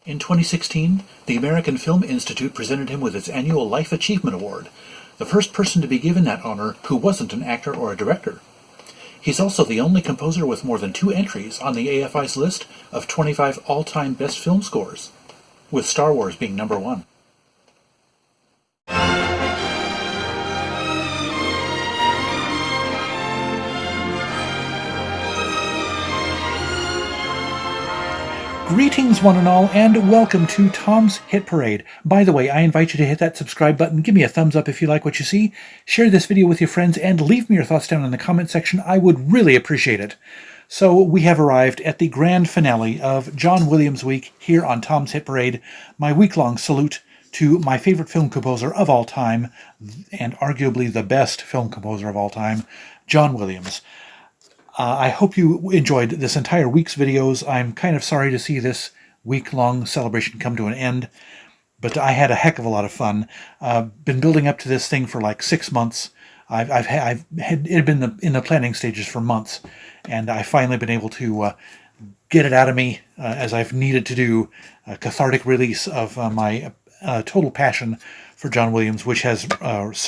In 2016, the American Film Institute presented him with its annual Life Achievement Award, the first person to be given that honor who wasn't an actor or a director. He's also the only composer with more than 2 entries on the AFI's list of 25 all-time best film scores, with Star Wars being number 1. Greetings, one and all, and welcome to Tom's Hit Parade. By the way, I invite you to hit that subscribe button, give me a thumbs up if you like what you see, share this video with your friends, and leave me your thoughts down in the comment section. I would really appreciate it. So we have arrived at the grand finale of John Williams Week here on Tom's Hit Parade, my week-long salute to my favorite film composer of all time, and arguably the best film composer of all time, John Williams. I hope you enjoyed this entire week's videos. I'm kind of sorry to see this week-long celebration come to an end, but I had a heck of a lot of fun. Been building up to this thing for like 6 months. It had been in the planning stages for months, and I finally been able to get it out of me as I've needed to do a cathartic release of my total passion for John Williams, which has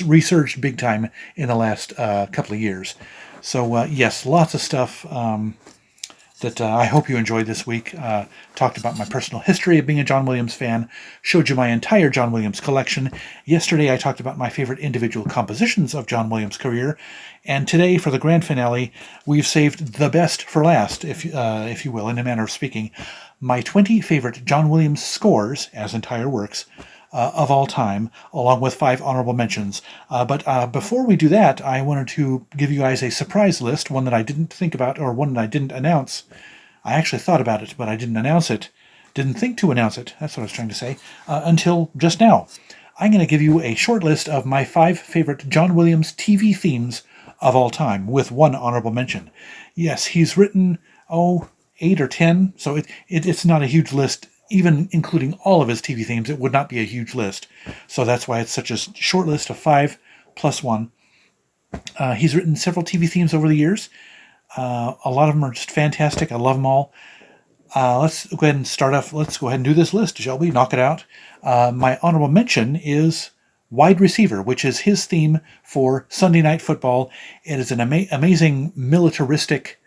resurged big time in the last couple of years. So yes, lots of stuff that I hope you enjoyed this week. Talked about my personal history of being a John Williams fan, showed you my entire John Williams collection. Yesterday I talked about my favorite individual compositions of John Williams' career, and today for the grand finale we've saved the best for last, if you will, in a manner of speaking, my 20 favorite John Williams scores as entire works of all time, along with 5 honorable mentions. But before we do that, I wanted to give you guys a surprise list, one that I didn't think about, or one that I didn't announce. I actually thought about it, but I didn't announce it. Didn't think to announce it, that's what I was trying to say, until just now. I'm going to give you a short list of my 5 favorite John Williams TV themes of all time, with 1 honorable mention. Yes, he's written, 8 or 10, so it's not a huge list. Even including all of his TV themes, it would not be a huge list. So that's why it's such a short list of 5 plus 1. He's written several TV themes over the years. A lot of them are just fantastic. I love them all. Let's go ahead and start off. Let's go ahead and do this list, shall we? Knock it out. My honorable mention is Wide Receiver, which is his theme for Sunday Night Football. It is an amazing militaristic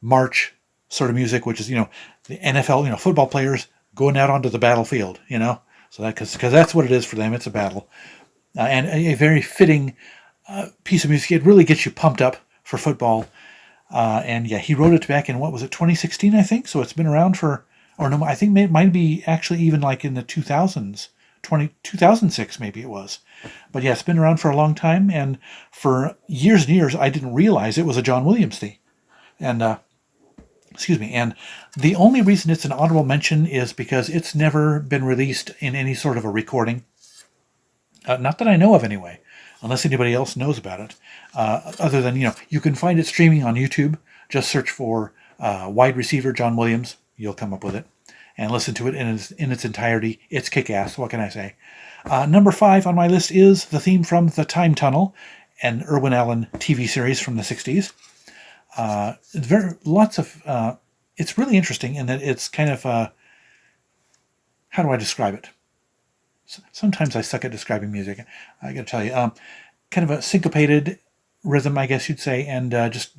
march sort of music, which is, the NFL, football players going out onto the battlefield, so that because that's what it is for them. It's a battle, and a very fitting piece of music. It really gets you pumped up for football. And yeah, he wrote it back in, what was it, 2016, I think. So it's been around for, or no, I think it might be actually even like in the 2000s, 2006 maybe it was. But yeah, it's been around for a long time, and for years and years I didn't realize it was a John Williams theme. And and the only reason it's an honorable mention is because it's never been released in any sort of a recording. Not that I know of anyway, unless anybody else knows about it. Other than, you can find it streaming on YouTube. Just search for Wide Receiver John Williams. You'll come up with it. And listen to it in its entirety. It's kick-ass, what can I say? Number 5 on my list is the theme from The Time Tunnel, an Irwin Allen TV series from the 60s. It's really interesting in that it's kind of, how do I describe it? Sometimes I suck at describing music, I gotta tell you. Kind of a syncopated rhythm, I guess you'd say, and just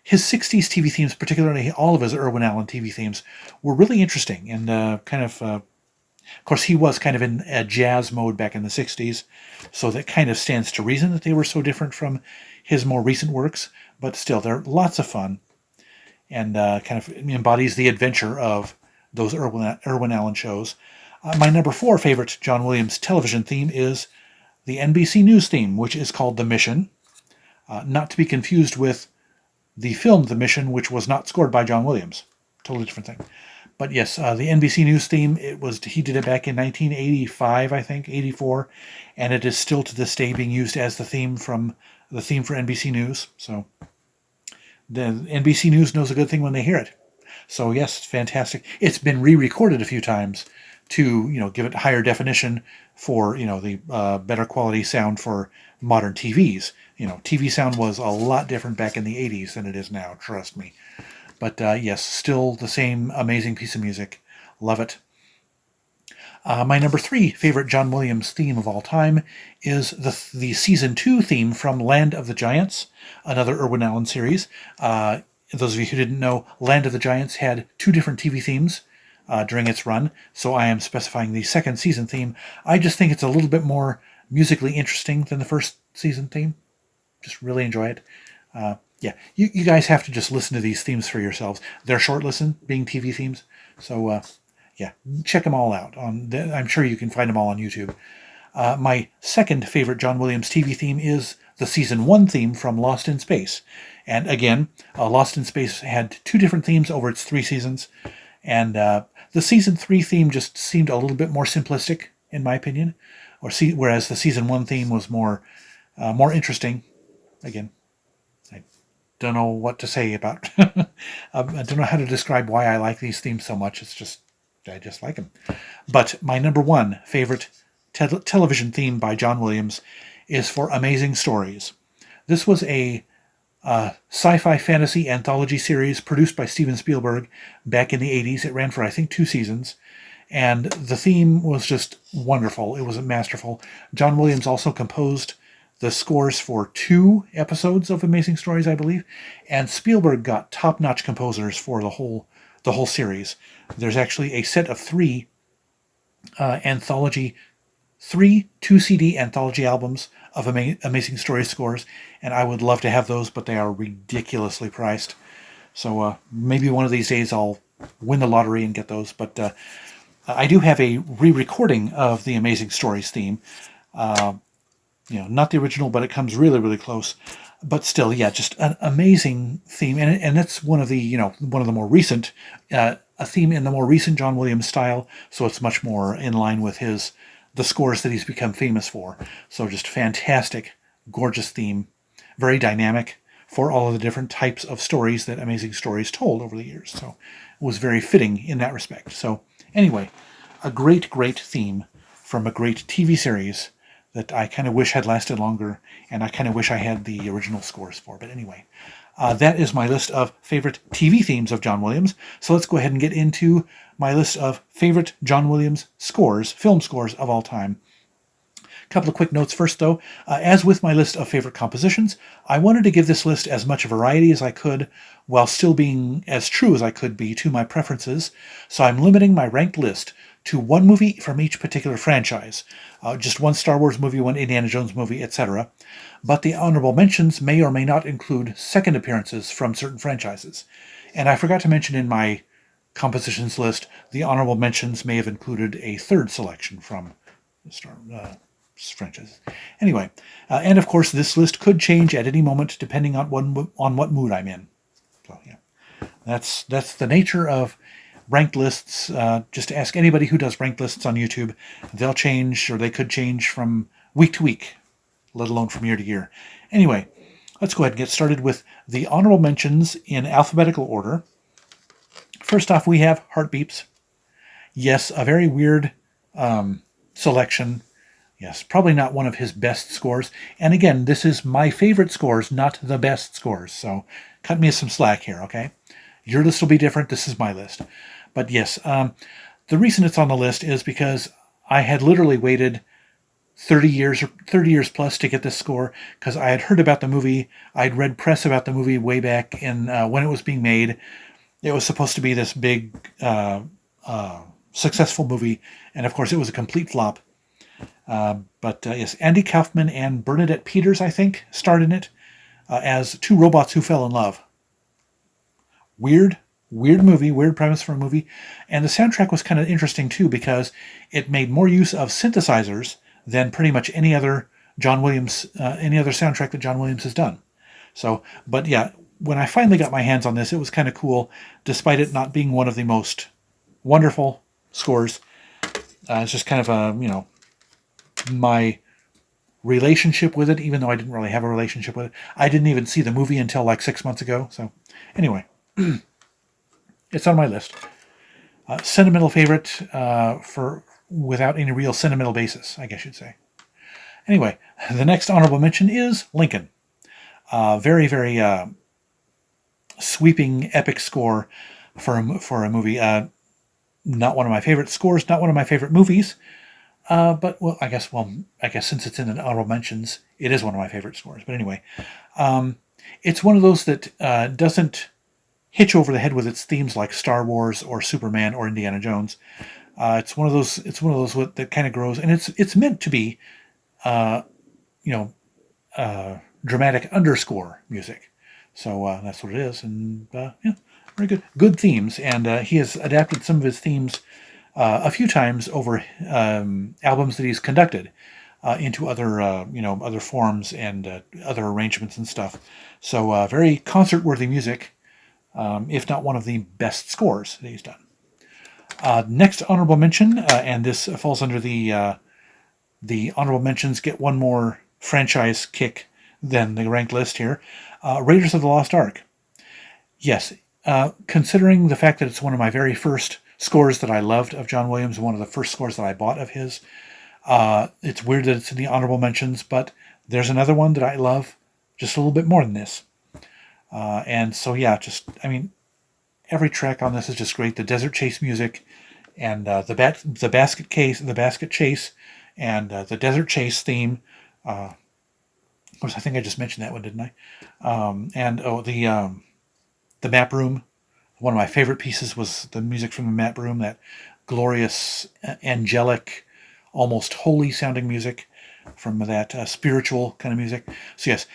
his 60s TV themes, particularly all of his Irwin Allen TV themes, were really interesting, and of course, he was kind of in a jazz mode back in the 60s, so that kind of stands to reason that they were so different from his more recent works, but still, they're lots of fun, and kind of embodies the adventure of those Irwin Allen shows. My number 4 favorite John Williams television theme is the NBC News theme, which is called The Mission, not to be confused with the film The Mission, which was not scored by John Williams. Totally different thing. But yes, the NBC News theme, he did it back in 1985, I think, 84, and it is still to this day being used as the theme for NBC News. So the NBC News knows a good thing when they hear it. So yes, it's fantastic. It's been re-recorded a few times to, give it higher definition for, the better quality sound for modern TVs. TV sound was a lot different back in the 80s than it is now, trust me. But yes, still the same amazing piece of music. Love it. My number 3 favorite John Williams theme of all time is the Season 2 theme from Land of the Giants, another Irwin Allen series. Those of you who didn't know, Land of the Giants had 2 different TV themes during its run, so I am specifying the second season theme. I just think it's a little bit more musically interesting than the first season theme. Just really enjoy it. Yeah, you guys have to just listen to these themes for yourselves. They're short listen, being TV themes, so yeah, check them all out. I'm sure you can find them all on YouTube. My second favorite John Williams TV theme is the Season 1 theme from Lost in Space. And again, Lost in Space had 2 different themes over its 3 seasons. And the Season 3 theme just seemed a little bit more simplistic, in my opinion. Whereas the Season 1 theme was more interesting. Again, I don't know what to say about... I don't know how to describe why I like these themes so much. It's just... I just like them. But my number 1 favorite television theme by John Williams is for Amazing Stories. This was a sci-fi fantasy anthology series produced by Steven Spielberg back in the 80s. It ran for, I think, 2 seasons. And the theme was just wonderful. It was masterful. John Williams also composed the scores for 2 episodes of Amazing Stories, I believe. And Spielberg got top-notch composers for the whole series. There's actually a set of 3 2-CD anthology albums of Amazing Stories scores, and I would love to have those, but they are ridiculously priced. So maybe one of these days I'll win the lottery and get those. But I do have a re-recording of the Amazing Stories theme. Not the original, but it comes really, really close. But still, yeah, just an amazing theme, and that's one of the more recent, a theme in the more recent John Williams style. So it's much more in line with the scores that he's become famous for. So just fantastic, gorgeous theme, very dynamic for all of the different types of stories that Amazing Stories told over the years. So it was very fitting in that respect. So anyway, a great, great theme from a great TV series that I kind of wish had lasted longer, and I kind of wish I had the original scores for. But anyway, that is my list of favorite TV themes of John Williams. So let's go ahead and get into my list of favorite John Williams scores, film scores of all time. A couple of quick notes first, though. As with my list of favorite compositions, I wanted to give this list as much variety as I could while still being as true as I could be to my preferences. So I'm limiting my ranked list to 1 movie from each particular franchise. Just 1 Star Wars movie, 1 Indiana Jones movie, etc. But the honorable mentions may or may not include second appearances from certain franchises. And I forgot to mention in my compositions list, the honorable mentions may have included a 3rd selection from Star franchises. Anyway, and of course this list could change at any moment depending on what mood I'm in. So yeah, that's the nature of ranked lists. Just ask anybody who does ranked lists on YouTube. They'll change, or they could change from week to week, let alone from year to year. Anyway, let's go ahead and get started with the honorable mentions in alphabetical order. First off, we have Heartbeeps. Yes, a very weird selection. Yes, probably not one of his best scores. And again, this is my favorite scores, not the best scores. So cut me some slack here, okay? Your list will be different. This is my list. But yes, the reason it's on the list is because I had literally waited 30 years plus to get this score, because I had heard about the movie. I'd read press about the movie way back in when it was being made. It was supposed to be this big, successful movie, and of course it was a complete flop. But yes, Andy Kaufman and Bernadette Peters, I think, starred in it as 2 robots who fell in love. Weird movie, weird premise for a movie. And the soundtrack was kind of interesting too, because it made more use of synthesizers than pretty much any other soundtrack that John Williams has done. So, but yeah, when I finally got my hands on this, it was kind of cool, despite it not being one of the most wonderful scores. It's just kind of my relationship with it, even though I didn't really have a relationship with it. I didn't even see the movie until like 6 months ago. So anyway, it's on my list. Sentimental favorite for without any real sentimental basis, I guess you'd say. Anyway, the next honorable mention is Lincoln. Very, very sweeping, epic score for a movie. Not one of my favorite scores, not one of my favorite movies. But I guess since it's in the honorable mentions, it is one of my favorite scores. But anyway, it's one of those that doesn't hit you over the head with its themes like Star Wars or Superman or Indiana Jones. It's one of those. It's one of those that kind of grows, and it's meant to be, you know, dramatic underscore music. So that's what it is, and yeah, very good themes. And he has adapted some of his themes a few times over albums that he's conducted into other other forms and other arrangements and stuff. So very concert-worthy music, if not one of the best scores that he's done. Next honorable mention, and this falls under the honorable mentions get one more franchise kick than the ranked list here. Raiders of the Lost Ark. Yes, considering the fact that it's one of my very first scores that I loved of John Williams, one of the first scores that I bought of his, it's weird that it's in the honorable mentions, but there's another one that I love just a little bit more than this. And so, yeah, every track on this is just great. The Desert Chase music and the basket chase, and the Desert Chase theme. Of course, I think I just mentioned that one, didn't I? The map room. One of my favorite pieces was the music from the map room. That glorious, angelic, almost holy sounding music from that spiritual kind of music. So yes.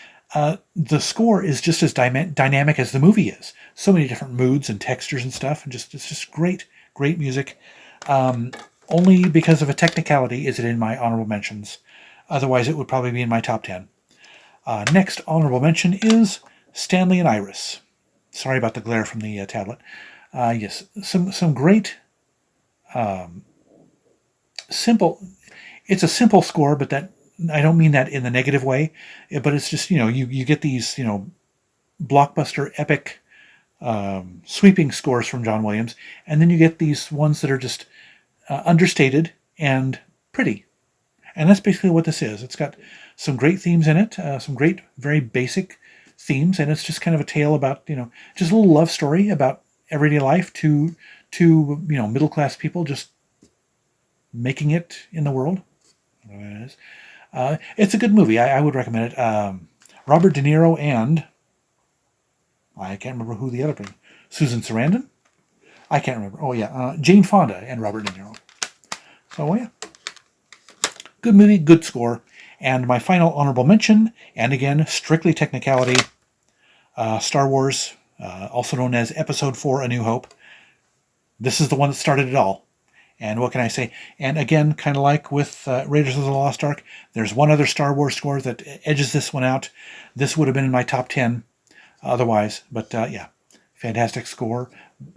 The score is just as dynamic as the movie is. So many different moods and textures and stuff, and it's just great music. Only because of a technicality is it in my honorable mentions. Otherwise, it would probably be in my top 10. Next honorable mention is Stanley and Iris. Sorry about the glare from the tablet. Yes, some great, simple. It's a simple score, but that. I don't mean that in the negative way, but it's just, you get these, blockbuster, epic, sweeping scores from John Williams, and then you get these ones that are just understated and pretty. And that's basically what this is. It's got some great themes in it, some great, very basic themes, and it's just kind of a tale about, just a little love story about everyday life to middle-class people just making it in the world. It's a good movie. I would recommend it. Robert De Niro and I can't remember who the other one. Susan Sarandon? I can't remember. Oh yeah, Jane Fonda and Robert De Niro. So yeah, good movie, good score. And my final honorable mention, and again strictly technicality, Star Wars, also known as Episode 4: A New Hope. This is the one that started it all. And what can I say? And again, kind of like with Raiders of the Lost Ark, there's one other Star Wars score that edges this one out. This would have been in my top 10 otherwise. But yeah, fantastic score.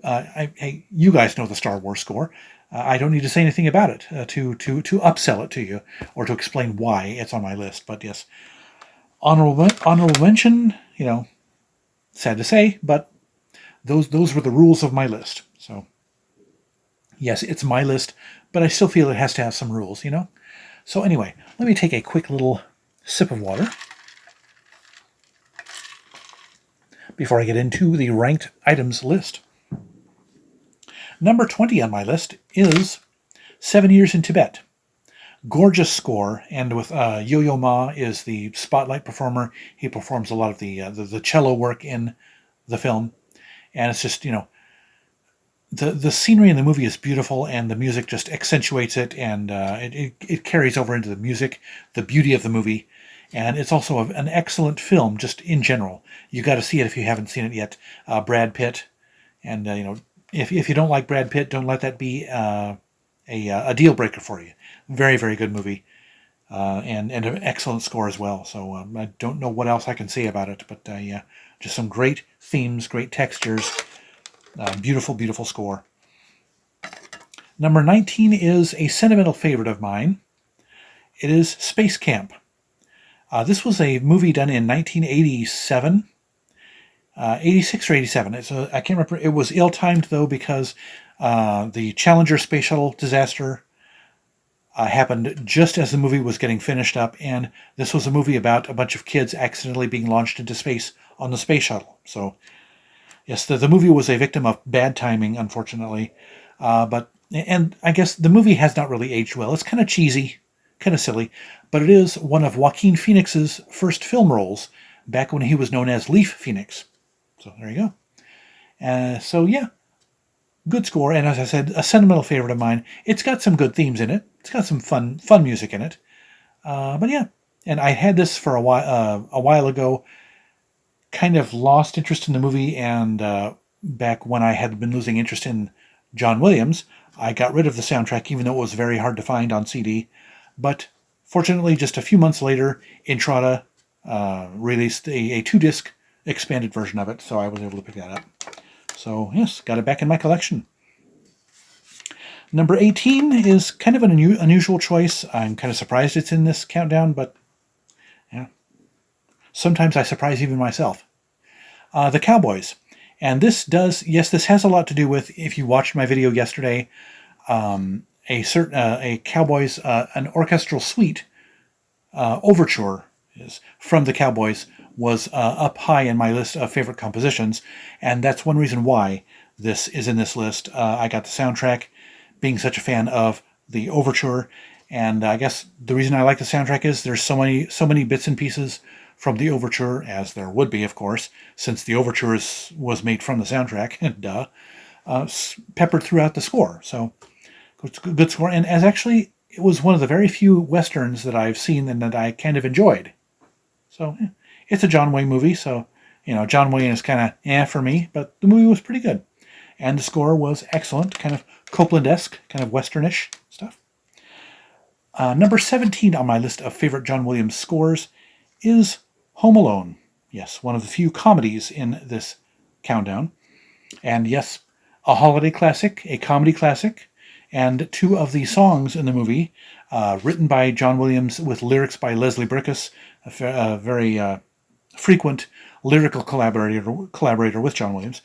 You guys know the Star Wars score. I don't need to say anything about it to upsell it to you or to explain why it's on my list. But yes, honorable mention, sad to say, but those were the rules of my list. So yes, it's my list, but I still feel it has to have some rules, So anyway, let me take a quick little sip of water before I get into the ranked items list. Number 20 on my list is 7 Years in Tibet. Gorgeous score, and with Yo-Yo Ma is the spotlight performer. He performs a lot of the cello work in the film, and it's just, the scenery in the movie is beautiful, and the music just accentuates it, and it carries over into the music, the beauty of the movie, and it's also an excellent film just in general. You got to see it if you haven't seen it yet. Brad Pitt, and if you don't like Brad Pitt, don't let that be a deal breaker for you. Very, very good movie, and an excellent score as well. So I don't know what else I can say about it, but yeah, just some great themes, great textures. Beautiful, beautiful score. Number 19 is a sentimental favorite of mine. It is Space Camp. This was a movie done in 1987, 86 or 87. I can't remember. It was ill-timed, though, because the Challenger space shuttle disaster happened just as the movie was getting finished up, and this was a movie about a bunch of kids accidentally being launched into space on the space shuttle. So yes, the movie was a victim of bad timing, unfortunately. But And I guess the movie has not really aged well. It's kind of cheesy, kind of silly, but it is one of Joaquin Phoenix's first film roles back when he was known as Leaf Phoenix. So there you go. So yeah, good score, and as I said, a sentimental favorite of mine. It's got some good themes in it. It's got some fun music in it. But yeah, and I had this for a while ago. Kind of lost interest in the movie, and back when I had been losing interest in John Williams, I got rid of the soundtrack, even though it was very hard to find on CD. But fortunately, just a few months later, Intrada released a 2-disc expanded version of it, so I was able to pick that up. So yes, got it back in my collection. Number 18 is kind of an unusual choice. I'm kind of surprised it's in this countdown, but yeah, sometimes I surprise even myself. The Cowboys. And this has a lot to do with, if you watched my video yesterday, a Cowboys, an orchestral suite overture from the Cowboys was up high in my list of favorite compositions, and that's one reason why this is in this list. I got the soundtrack, being such a fan of the overture, and I guess the reason I like the soundtrack is there's so many bits and pieces from the overture, as there would be, of course, since the overture was made from the soundtrack, duh, peppered throughout the score. So it's a good score, and as actually it was one of the very few westerns that I've seen and that I kind of enjoyed. So it's a John Wayne movie, so John Wayne is kind of for me, but the movie was pretty good, and the score was excellent, kind of Copland-esque, kind of westernish stuff. Number 17 on my list of favorite John Williams scores is Home Alone. Yes, one of the few comedies in this countdown. And yes, a holiday classic, a comedy classic, and 2 of the songs in the movie, written by John Williams with lyrics by Leslie Bricusse, a very frequent lyrical collaborator with John Williams.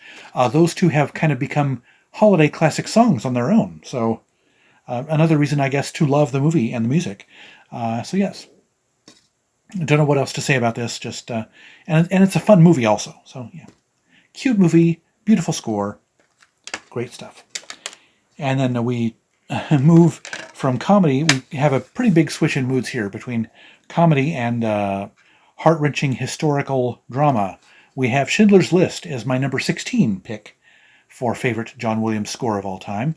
Those 2 have kind of become holiday classic songs on their own. So another reason, I guess, to love the movie and the music. So yes. I don't know what else to say about this. Just and it's a fun movie also. So yeah, cute movie, beautiful score, great stuff. And then we move from comedy. We have a pretty big switch in moods here between comedy and heart-wrenching historical drama. We have Schindler's List as my number 16 pick for favorite John Williams score of all time.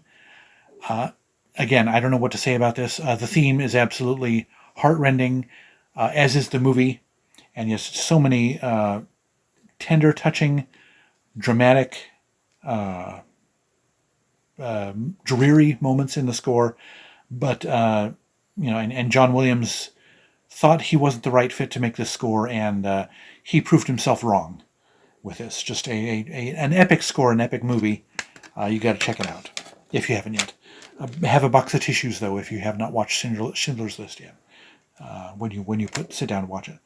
Again, I don't know what to say about this. The theme is absolutely heartrending. As is the movie, and yes, so many tender, touching, dramatic, dreary moments in the score. But and John Williams thought he wasn't the right fit to make this score, and he proved himself wrong with this. Just an epic score, an epic movie. You got to check it out if you haven't yet. Have a box of tissues though if you have not watched Schindler's List yet. When you sit down and watch it.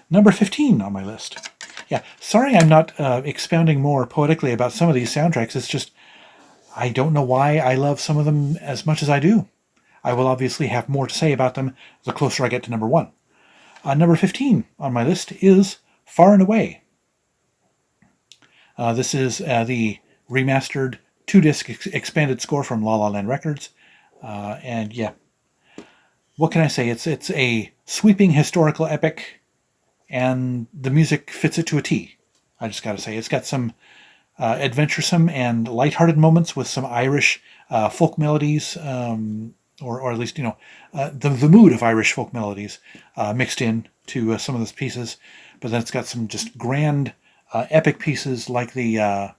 Number 15 on my list. Yeah, sorry I'm not expounding more poetically about some of these soundtracks. It's just, I don't know why I love some of them as much as I do. I will obviously have more to say about them the closer I get to number 1. Number 15 on my list is Far and Away. This is the remastered 2-disc expanded score from La La Land Records. And yeah, what can I say? It's a sweeping historical epic, and the music fits it to a T. I just got to say, it's got some adventuresome and lighthearted moments with some Irish folk melodies, or at least the mood of Irish folk melodies mixed in to some of those pieces. But then it's got some just grand epic pieces like the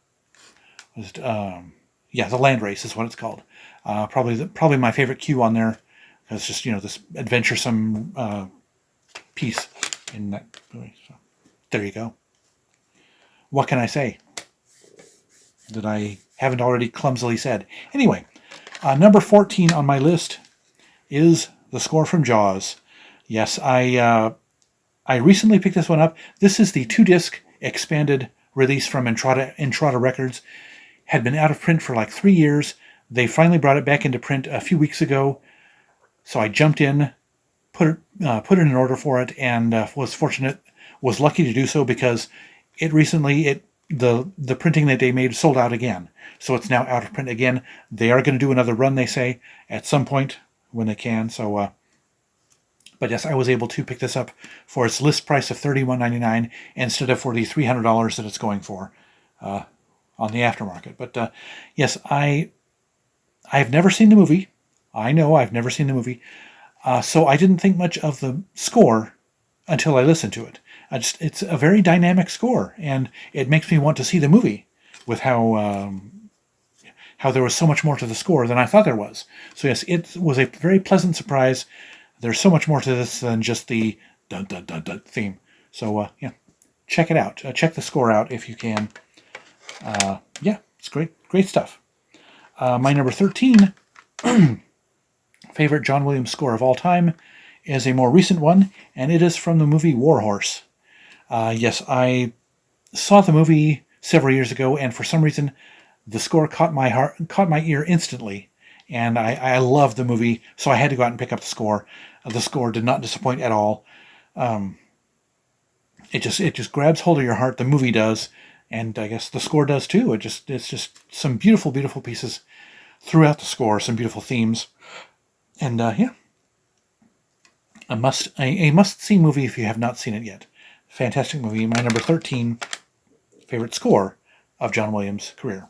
Land Race is what it's called. Probably my favorite cue on there. It's just, this adventuresome piece in that movie. So, there you go. What can I say that I haven't already clumsily said? Anyway, number 14 on my list is the score from Jaws. Yes, I recently picked this one up. This is the 2-disc expanded release from Intrada Records. Had been out of print for like 3 years. They finally brought it back into print a few weeks ago. So I jumped in, put in an order for it, and was lucky to do so because it the printing that they made sold out again. So it's now out of print again. They are going to do another run, they say, at some point when they can. So, but yes, I was able to pick this up for its list price of $31.99 instead of for the $300 that it's going for on the aftermarket. But yes, I've never seen the movie. I know I've never seen the movie. So I didn't think much of the score until I listened to it. It's a very dynamic score, and it makes me want to see the movie with how there was so much more to the score than I thought there was. So yes, it was a very pleasant surprise. There's so much more to this than just the dun dun dun dun theme. So yeah, check it out. Check the score out if you can. Yeah, it's great stuff. My number 13 favorite John Williams score of all time is a more recent one, and it is from the movie War Horse. Yes, I saw the movie several years ago, and for some reason, the score caught my ear instantly, and I love the movie, so I had to go out and pick up the score. The score did not disappoint at all. It just grabs hold of your heart. The movie does, and I guess the score does too. It's just some beautiful pieces throughout the score, some beautiful themes, and yeah, a must-see movie if you have not seen it yet. Fantastic movie. My number 13 favorite score of John Williams' career.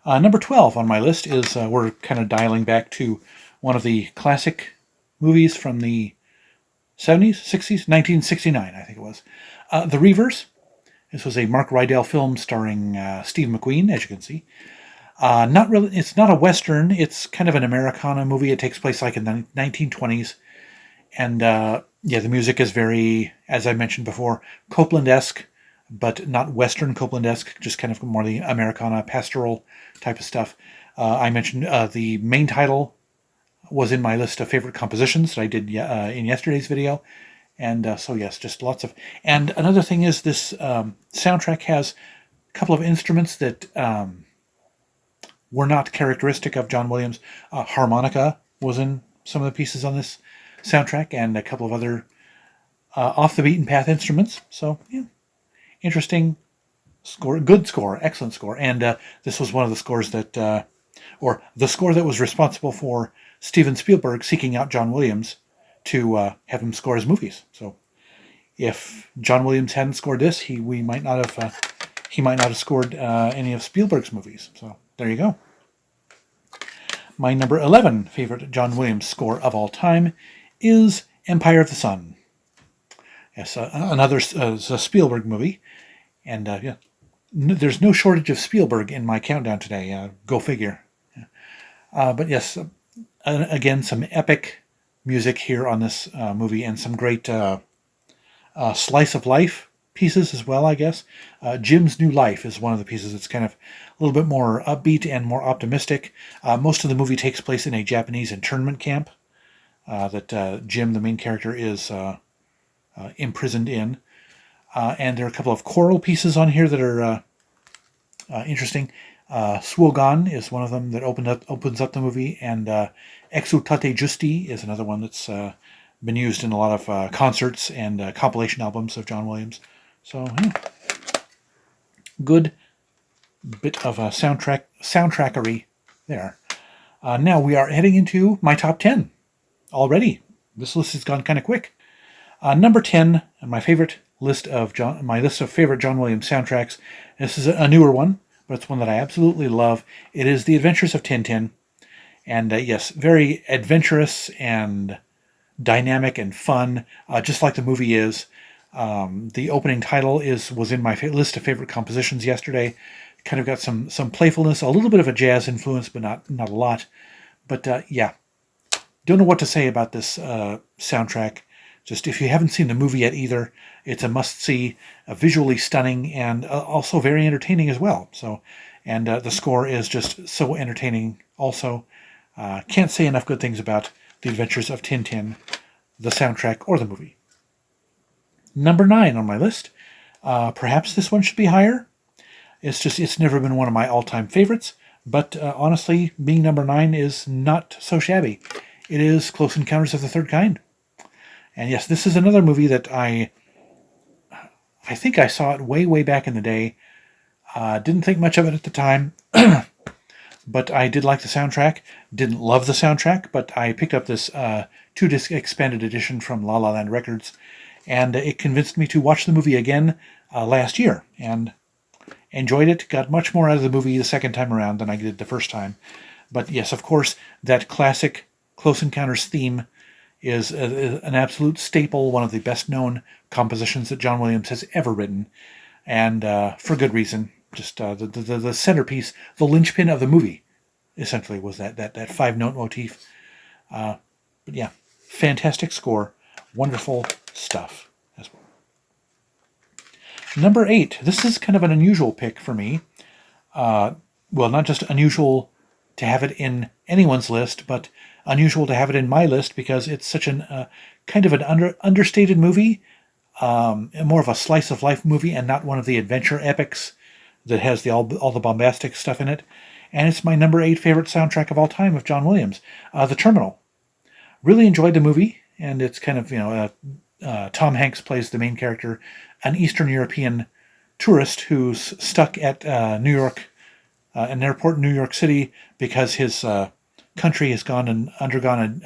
Number 12 on my list is, we're kind of dialing back to one of the classic movies from the 70s, 60s, 1969, I think it was. The Reavers. This was a Mark Rydell film starring Steve McQueen, as you can see. It's not a Western. It's kind of an Americana movie. It takes place like in the 1920s. And yeah, the music is very, as I mentioned before, Copeland-esque, but not Western Copeland-esque, just kind of more the Americana pastoral type of stuff. I mentioned the main title was in my list of favorite compositions that I did in yesterday's video. And so yes, just lots of... And another thing is this soundtrack has a couple of instruments that were not characteristic of John Williams. Harmonica was in some of the pieces on this soundtrack, and a couple of other off the beaten path instruments. So yeah, interesting score, good score, excellent score. And this was one of the scores that, or the score that was responsible for Steven Spielberg seeking out John Williams to have him score his movies. So if John Williams hadn't scored this, he might not have scored any of Spielberg's movies. So there you go. My number 11 favorite John Williams score of all time is Empire of the Sun. Yes, another a Spielberg movie. And yeah, there's no shortage of Spielberg in my countdown today. Go figure. But yes, again, some epic music here on this movie, and some great slice of life pieces as well, I guess. Jim's New Life is one of the pieces that's kind of a little bit more upbeat and more optimistic. Most of the movie takes place in a Japanese internment camp that Jim, the main character, is imprisoned in. And there are a couple of choral pieces on here that are interesting. Swogan is one of them that opens up the movie, and Exultate Justi is another one that's been used in a lot of concerts and compilation albums of John Williams. So, yeah. Good bit of soundtrackery there. Now we are heading into my top 10 already. This list has gone kind of quick. Number 10 on my list of favorite John Williams soundtracks. This is a newer one, but it's one that I absolutely love. It is The Adventures of Tintin. And yes, very adventurous and dynamic and fun, just like the movie is. The opening title was in my list of favorite compositions yesterday. Kind of got some playfulness, a little bit of a jazz influence, but not a lot. But yeah, don't know what to say about this soundtrack. Just if you haven't seen the movie yet either, it's a must-see, visually stunning, and also very entertaining as well. So, and the score is just so entertaining also. Can't say enough good things about The Adventures of Tintin, the soundtrack, or the movie. Number 9 on my list. Perhaps this one should be higher. It's never been one of my all-time favorites, but honestly, being number 9 is not so shabby. It is Close Encounters of the Third Kind. And yes, this is another movie that I think I saw it way back in the day. Didn't think much of it at the time, but I did like the soundtrack. Didn't love the soundtrack, but I picked up this 2-disc expanded edition from La La Land Records, and it convinced me to watch the movie again last year, and enjoyed it. Got much more out of the movie the second time around than I did the first time. But yes, of course, that classic Close Encounters theme is an absolute staple, one of the best-known compositions that John Williams has ever written, and for good reason. Just the centerpiece, the linchpin of the movie, essentially, was that 5-note motif. But yeah, fantastic score, wonderful stuff as well. Number 8. This is kind of an unusual pick for me. Well, not just unusual to have it in anyone's list, but unusual to have it in my list because it's such an kind of an understated movie, more of a slice of life movie, and not one of the adventure epics that has all the bombastic stuff in it. And it's my number 8 favorite soundtrack of all time of John Williams, The Terminal. Really enjoyed the movie, and it's kind of, Tom Hanks plays the main character, an Eastern European tourist who's stuck at New York, an airport in New York City, because his country has undergone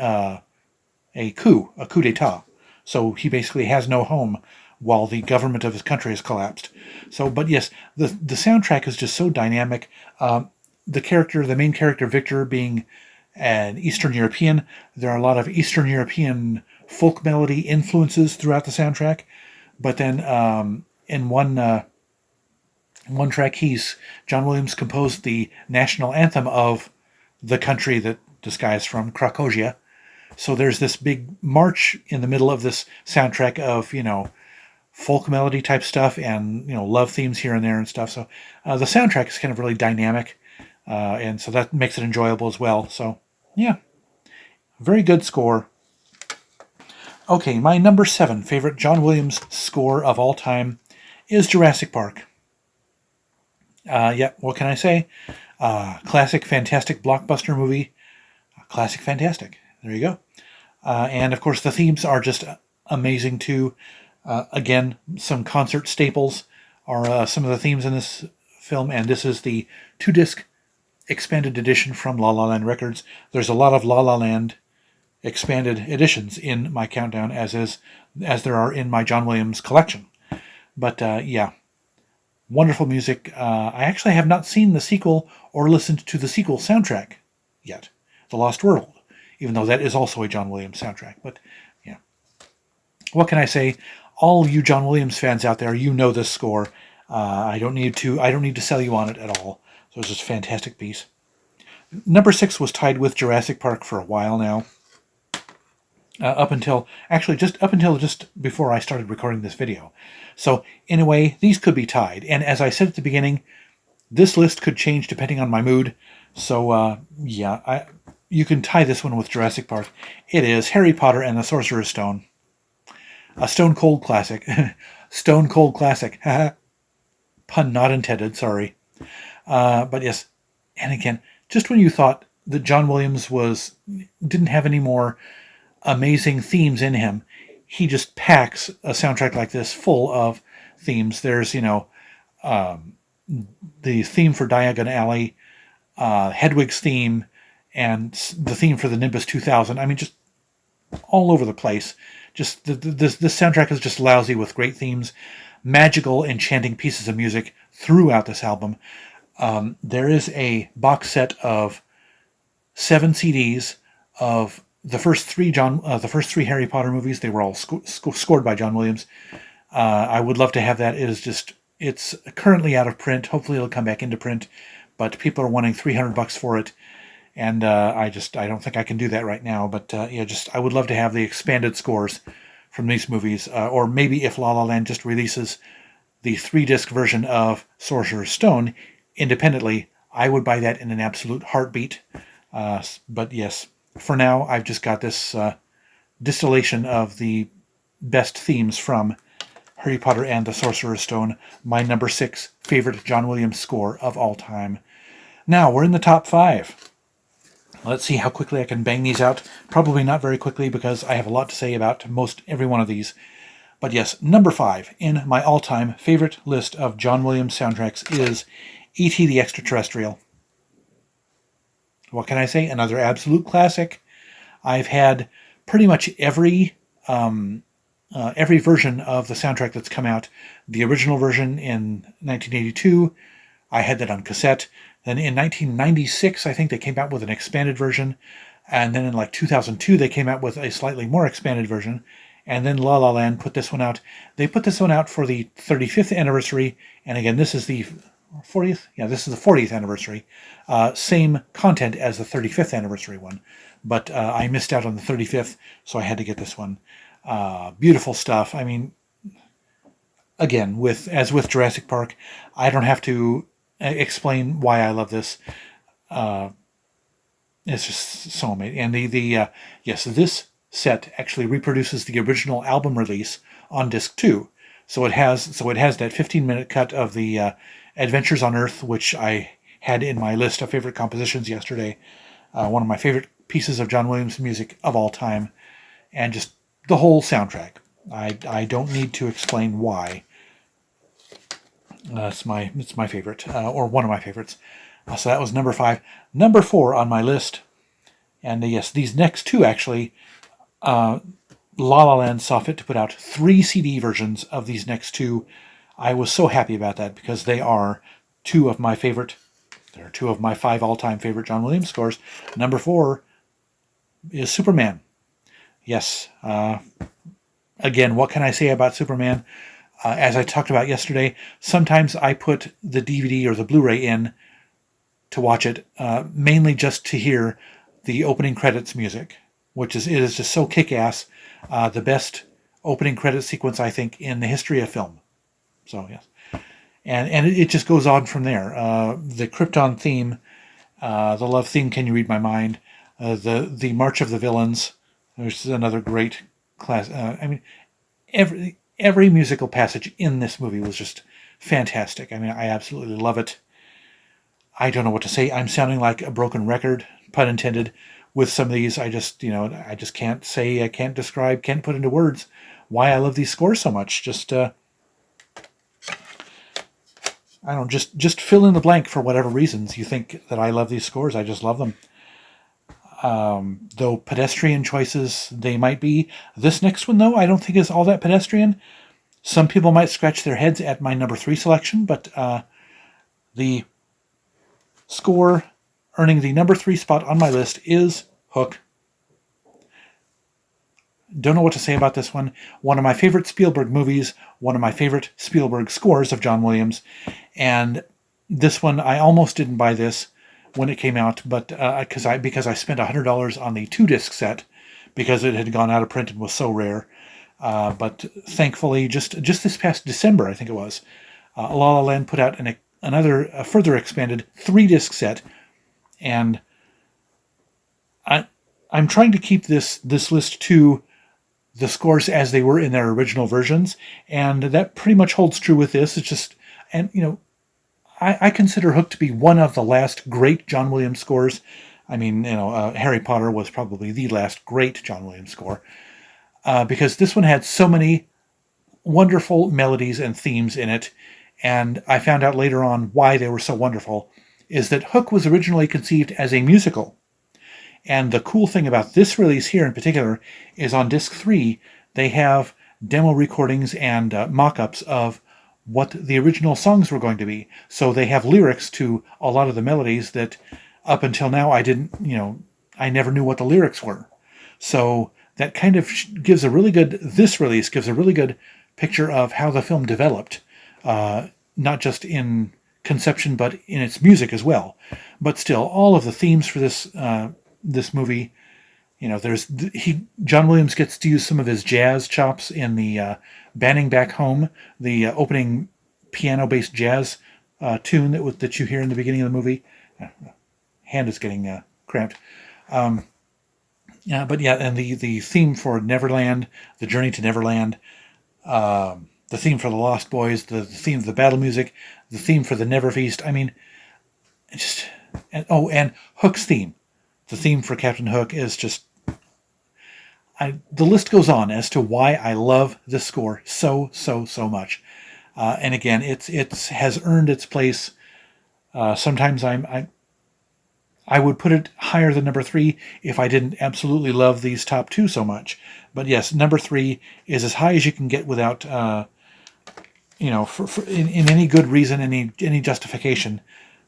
a coup d'état. So he basically has no home while the government of his country has collapsed. So, but yes, the soundtrack is just so dynamic. The main character, Victor, being an Eastern European, there are a lot of Eastern European folk melody influences throughout the soundtrack. But then in one track, John Williams composed the national anthem of the country that this guy is from, Krakosia. So there's this big march in the middle of this soundtrack of, folk melody type stuff and, love themes here and there and stuff. So the soundtrack is kind of really dynamic. And so that makes it enjoyable as well. So, yeah, very good score. Okay, my number 7 favorite John Williams score of all time is Jurassic Park. Yeah, what can I say? Classic, fantastic blockbuster movie. Classic, fantastic. There you go. And of course, the themes are just amazing too. Again, some concert staples are some of the themes in this film, and this is the 2-disc expanded edition from La La Land Records. There's a lot of La La Land expanded editions in my countdown, as there are in my John Williams collection. But yeah, wonderful music. I actually have not seen the sequel or listened to the sequel soundtrack yet, The Lost World, even though that is also a John Williams soundtrack. But yeah, what can I say? All you John Williams fans out there, you know this score. I don't need to sell you on it at all. So it's just a fantastic piece. Number 6 was tied with Jurassic Park for a while now. Up until just before I started recording this video. So in a way, these could be tied. And as I said at the beginning, this list could change depending on my mood. So yeah, you can tie this one with Jurassic Park. It is Harry Potter and the Sorcerer's Stone. A stone cold classic. Stone cold classic. Pun not intended, sorry. But yes, and again, just when you thought that John Williams didn't have any more amazing themes in him, he just packs a soundtrack like this full of themes. There's, the theme for Diagon Alley, Hedwig's theme, and the theme for the Nimbus 2000. I mean, just all over the place. Just this soundtrack is just lousy with great themes, magical, enchanting pieces of music throughout this album. There is a box set of 7 CDs of the first 3 Harry Potter movies. They were all scored by John Williams. I would love to have that. It's currently out of print. Hopefully it'll come back into print, but people are wanting $300 for it. And I don't think I can do that right now. But yeah, I would love to have the expanded scores from these movies. Or maybe if La La Land just releases the 3-disc version of Sorcerer's Stone independently, I would buy that in an absolute heartbeat. But yes, for now, I've just got this distillation of the best themes from Harry Potter and the Sorcerer's Stone, my number 6 favorite John Williams score of all time. Now, we're in the top 5. Let's see how quickly I can bang these out. Probably not very quickly because I have a lot to say about most every one of these. But yes, number 5 in my all-time favorite list of John Williams soundtracks is E.T. the Extraterrestrial. What can I say? Another absolute classic. I've had pretty much every version of the soundtrack that's come out. The original version in 1982, I had that on cassette. Then in 1996, I think they came out with an expanded version. And then in like 2002, they came out with a slightly more expanded version. And then La La Land put this one out. They put this one out for the 35th anniversary. And again, this is the 40th? Yeah, this is the 40th anniversary. Same content as the 35th anniversary one. But I missed out on the 35th, so I had to get this one. Beautiful stuff. I mean, again, as with Jurassic Park, I don't have to explain why I love this. It's just so amazing. And yes, this set actually reproduces the original album release on disc 2. So it has that 15-minute cut of the Adventures on Earth, which I had in my list of favorite compositions yesterday. One of my favorite pieces of John Williams music of all time, and just the whole soundtrack. I don't need to explain why. It's my favorite, or one of my favorites. So that was number 5. Number 4 on my list, and yes, these next two actually, La La Land saw fit to put out 3 CD versions of these next two. I was so happy about that because they are two of my 5 all-time favorite John Williams scores. Number 4 is Superman. Yes. Again, what can I say about Superman? As I talked about yesterday, sometimes I put the DVD or the Blu-ray in to watch it, mainly just to hear the opening credits music, it is just so kick-ass. The best opening credit sequence, I think, in the history of film. So, yes. And it just goes on from there. The Krypton theme, the love theme, Can You Read My Mind, the March of the Villains, which is another great class. I mean, every musical passage in this movie was just fantastic. I mean, I absolutely love it. I don't know what to say. I'm sounding like a broken record, pun intended, with some of these. I just can't say, I can't describe, can't put into words why I love these scores so much. Just, I don't know, just fill in the blank for whatever reasons you think that I love these scores. I just love them. Though pedestrian choices they might be. This next one, though, I don't think is all that pedestrian. Some people might scratch their heads at my number 3 selection, but the score earning the number 3 spot on my list is Hook. Don't know what to say about this one. One of my favorite Spielberg movies, one of my favorite Spielberg scores of John Williams, and this one, I almost didn't buy this when it came out, but because I spent $100 on the 2-disc set because it had gone out of print and was so rare. But thankfully, just this past December, I think it was, La La Land put out a further expanded 3-disc set, and I'm trying to keep this list to the scores as they were in their original versions, and that pretty much holds true with this. It's just, and I consider Hook to be one of the last great John Williams scores. I mean, Harry Potter was probably the last great John Williams score, because this one had so many wonderful melodies and themes in it, and I found out later on why they were so wonderful, is that Hook was originally conceived as a musical. And the cool thing about this release here in particular is on disc 3, they have demo recordings and mock-ups of what the original songs were going to be. So they have lyrics to a lot of the melodies that up until now I never knew what the lyrics were. So that kind of this release gives a really good picture of how the film developed, not just in conception, but in its music as well. But still, all of the themes for this movie, John Williams gets to use some of his jazz chops in the Banning Back Home, the opening piano-based jazz tune that you hear in the beginning of the movie. Hand is getting cramped. And the theme for Neverland, the Journey to Neverland, the theme for the Lost Boys, the theme of the battle music, the theme for the Never Feast. I mean, and Hook's theme. The theme for Captain Hook is just, the list goes on as to why I love this score so much. And again, it has earned its place. Sometimes I would put it higher than number 3 if I didn't absolutely love these top 2 so much. But yes, number 3 is as high as you can get without, in any good reason, any justification.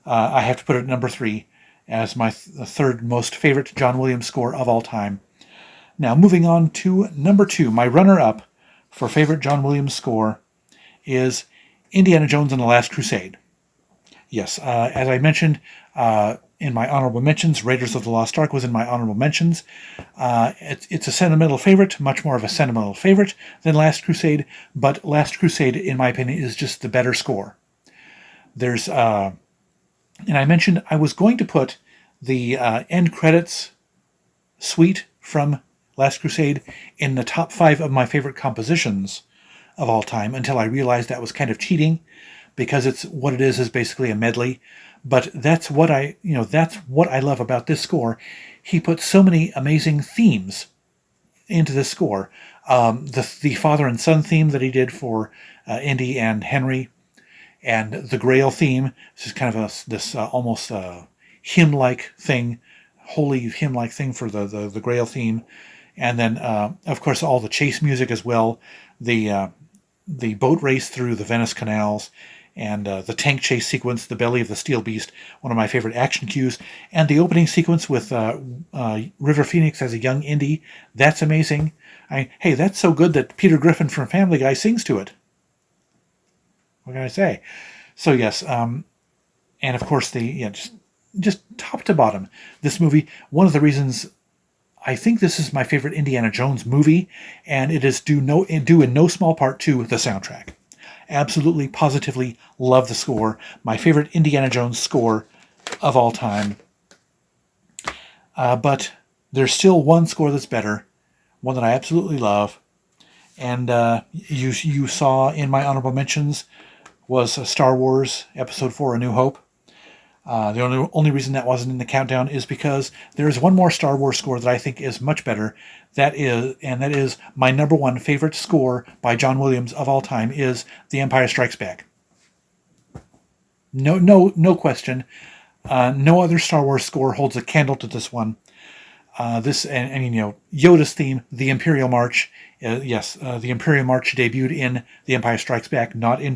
I have to put it at number 3 as my third most favorite John Williams score of all time. Now, moving on to number 2, my runner-up for favorite John Williams score is Indiana Jones and the Last Crusade. Yes, as I mentioned in my honorable mentions, Raiders of the Lost Ark was in my honorable mentions. It's a sentimental favorite, much more of a sentimental favorite than Last Crusade, but Last Crusade, in my opinion, is just the better score. There's, and I mentioned I was going to put the end credits suite from Last Crusade in the top 5 of my favorite compositions of all time until I realized that was kind of cheating, because it's what it is basically a medley. But that's what I love about this score. He put so many amazing themes into this score. The father and son theme that he did for Indy and Henry, and the Grail theme. This is kind of this almost hymn-like thing, holy hymn-like thing for the Grail theme. And then, of course, all the chase music as well. The boat race through the Venice canals, and the tank chase sequence, the belly of the steel beast, one of my favorite action cues, and the opening sequence with River Phoenix as a young Indy. That's amazing. Hey, that's so good that Peter Griffin from Family Guy sings to it. What can I say? So yes, and of course just top to bottom, this movie, one of the reasons I think this is my favorite Indiana Jones movie, and it is due in no small part to the soundtrack. Absolutely, positively love the score. My favorite Indiana Jones score of all time. But there's still one score that's better, one that I absolutely love, and you saw in my honorable mentions was Star Wars Episode 4: A New Hope. The only reason that wasn't in the countdown is because there is one more Star Wars score that I think is much better. That is my number 1 favorite score by John Williams of all time is The Empire Strikes Back. No question. No other Star Wars score holds a candle to this one. Yoda's theme, the Imperial March. The Imperial March debuted in The Empire Strikes Back, not in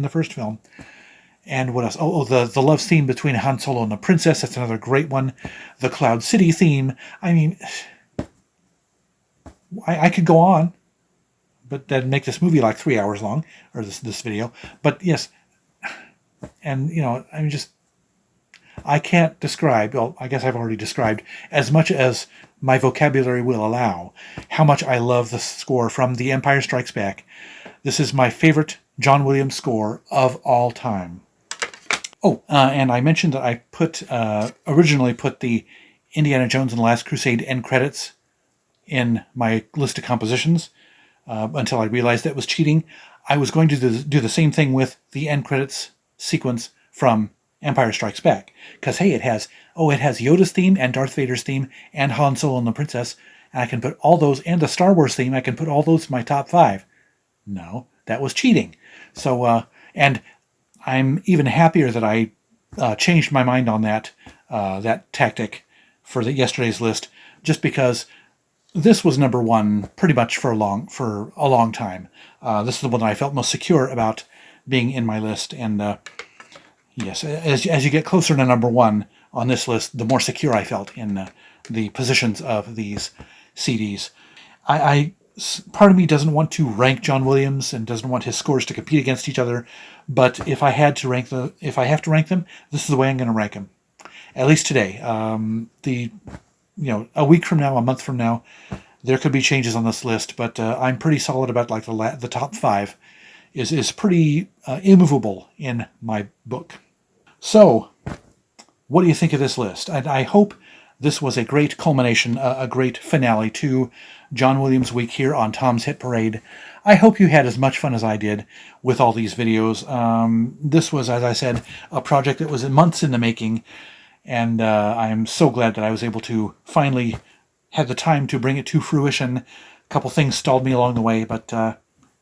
the first film. And what else? The love theme between Han Solo and the princess. That's another great one. The Cloud City theme. I mean, I could go on, but that'd make this movie like 3 hours long, or this video. But yes, and I can't describe. Well, I guess I've already described as much as my vocabulary will allow how much I love the score from The Empire Strikes Back. This is my favorite John Williams score of all time. Oh, and I mentioned that I originally put the Indiana Jones and the Last Crusade end credits in my list of compositions until I realized that was cheating. I was going to do the same thing with the end credits sequence from Empire Strikes Back, because hey, it has Yoda's theme and Darth Vader's theme and Han Solo and the Princess, and I can put all those, and the Star Wars theme. I can put all those in my top 5. No, that was cheating. So and I'm even happier that I changed my mind on that tactic for yesterday's list, just because this was number 1 pretty much for a long time. This is the one that I felt most secure about being in my list, and yes, as you get closer to number 1 on this list, the more secure I felt in the positions of these CDs. Part of me doesn't want to rank John Williams and doesn't want his scores to compete against each other, but if I have to rank them, this is the way I'm going to rank them. At least today. A week from now, a month from now, there could be changes on this list, but I'm pretty solid about like the top 5 is pretty immovable in my book. So, what do you think of this list? I hope this was a great culmination, a great finale to John Williams Week here on Tom's Hit Parade. I hope you had as much fun as I did with all these videos. This was, as I said, a project that was months in the making, and I am so glad that I was able to finally had the time to bring it to fruition. A couple things stalled me along the way, but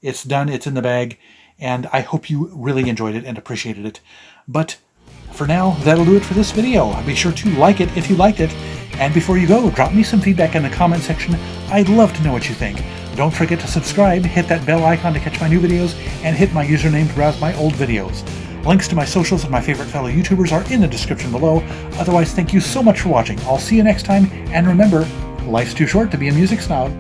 it's done, it's in the bag, and I hope you really enjoyed it and appreciated it. But for now, that'll do it for this video. Be sure to like it if you liked it, and before you go, drop me some feedback in the comment section. I'd love to know what you think. Don't forget to subscribe, hit that bell icon to catch my new videos, and hit my username to browse my old videos. Links to my socials and my favorite fellow YouTubers are in the description below. Otherwise, thank you so much for watching. I'll see you next time, and remember, life's too short to be a music snob.